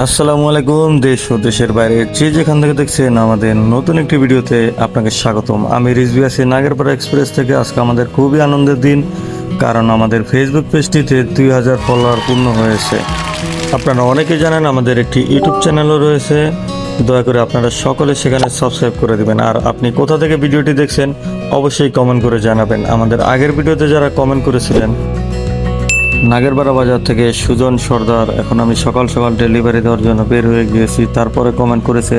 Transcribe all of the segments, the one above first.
আসসালামু আলাইকুম। দেশ ও দেশের বাইরে যে যেখান থেকে দেখছেন আমাদের নতুন একটি ভিডিওতে আপনাকে স্বাগতম। আমি রিজভি আছি নাগেরপাড়া এক্সপ্রেস থেকে। আজকে আমাদের খুবই আনন্দের দিন, কারণ আমাদের ফেসবুক পেজটিতে 2000 ফলোয়ার পূর্ণ হয়েছে। আপনারা অনেকেই জানেন আমাদের একটি ইউটিউব চ্যানেলও রয়েছে। দয়া করে আপনারা সকলে সেখানে সাবস্ক্রাইব করে দিবেন। আর আপনি কোথা থেকে ভিডিওটি দেখছেন অবশ্যই কমেন্ট করে জানাবেন। আমাদের আগের ভিডিওতে যারা কমেন্ট করেছিলেন, নাগেরপাড়া বাজার থেকে সুজন সর্দার, এখন আমি সকাল সকাল ডেলিভারি দেওয়ার জন্য বের হয়ে গিয়েছি। তারপরে কমেন্ট করেছে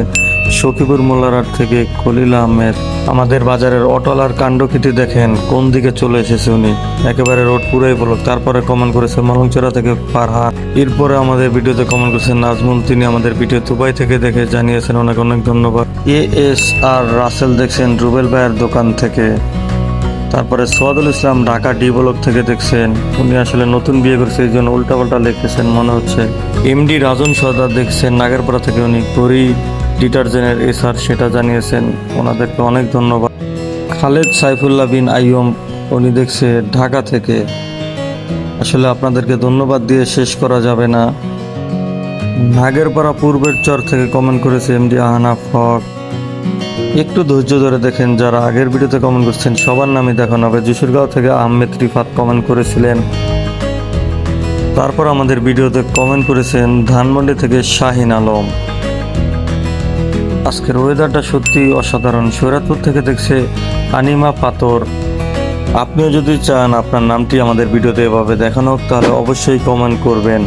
সখীপুর মোল্লারহাট থেকে খলিল আহমেদ। আমাদের বাজারের অটলার কাণ্ডকীটি দেখেন কোন দিকে চলে এসেছে উনি, একেবারে রোড পুরাই ব্লক। তারপরে কমেন্ট করেছে মলংচড়া থেকে ফারহান। এরপরে আমাদের ভিডিওতে কমেন্ট করেছেন নাজমুল, তিনি আমাদের ভিডিও দুবাই থেকে দেখে জানিয়েছেন, অনেক অনেক ধন্যবাদ। ASR রাসেল দেখছেন রুবেল ভাইয়ের দোকান থেকে। তারপরে সোয়াদুল ইসলাম ঢাকা ডি ব্লক থেকে দেখছেন, উনি আসলে নতুন বিয়ে করেছে এই জন্য উল্টাপাল্টা লিখেছেন মনে হচ্ছে। MD রাজন সর্দার দেখছেন নাগেরপাড়া থেকে, উনি গড়ি ডিটারজেন্টের SR সেটা জানিয়েছেন, ওনাদেরকে অনেক ধন্যবাদ। খালেদ সাইফুল্লাহ বিন আইয়ুব, উনি দেখছে ঢাকা থেকে। আসলে আপনাদেরকে ধন্যবাদ দিয়ে শেষ করা যাবে না। নাগেরপাড়া পূর্বের চর থেকে কমেন্ট করেছে MD আহনাফ হক। একটু ধৈর্য ধরে দেখেন, যারা আগের ভিডিওতে কমেন্ট করছেন সবার নামই দেখানো হবে। যশোরগাঁও থেকে আহমেদ রিফাত কমেন্ট করেছিলেন। তারপর আমাদের ভিডিওতে কমেন্ট করেছেন ধানমন্ডি থেকে শাহিন আলম। আজকের ওয়েদারটা সত্যি অসাধারণ। শরীয়তপুর থেকে দেখছে আনিমা পাথর। আপনিও যদি চান আপনার নামটি আমাদের ভিডিওতে এভাবে দেখানো হোক, তাহলে অবশ্যই কমেন্ট করবেন।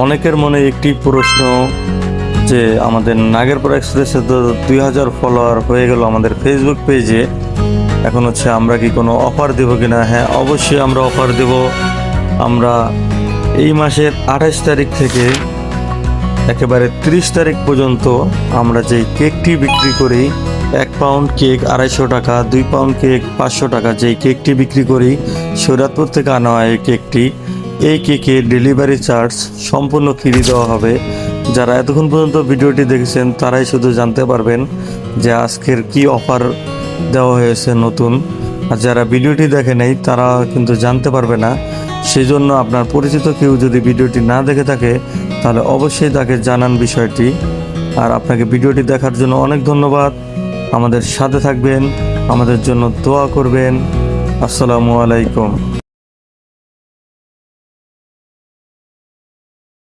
অনেকের মনে একটি প্রশ্ন যে আমাদের নাগেরপাড়া এক্সপ্রেসে তো 2000 ফলোয়ার হয়ে গেল আমাদের ফেসবুক পেজে, এখন হচ্ছে আমরা কি কোনো অফার দেবো কিনা? হ্যাঁ, অবশ্যই আমরা অফার দেব। আমরা এই মাসের 28 তারিখ থেকে একেবারে 30 তারিখ পর্যন্ত আমরা যেই কেকটি বিক্রি করি, 1 পাউন্ড কেক 250 টাকা, 2 পাউন্ড কেক 500 টাকা, যেই কেকটি বিক্রি করি শরীয়তপুর থেকে আনা হয় এই কেকের ডেলিভারি চার্জ সম্পূর্ণ ফ্রি দেওয়া হবে। যারা এতক্ষণ পর্যন্ত ভিডিওটি দেখেছেন তারাই শুধু জানতে পারবেন যে আজকের কি অফার দেওয়া হয়েছে নতুন। আর যারা ভিডিওটি দেখে নেই তারা কিন্তু জানতে পারবে না। সেই জন্য আপনার পরিচিত কেউ যদি ভিডিওটি না দেখে থাকে তাহলে অবশ্যই তাকে জানান বিষয়টি। আর আপনাকে ভিডিওটি দেখার জন্য অনেক ধন্যবাদ। আমাদের সাথে থাকবেন, আমাদের জন্য দোয়া করবেন। আসসালামু আলাইকুম।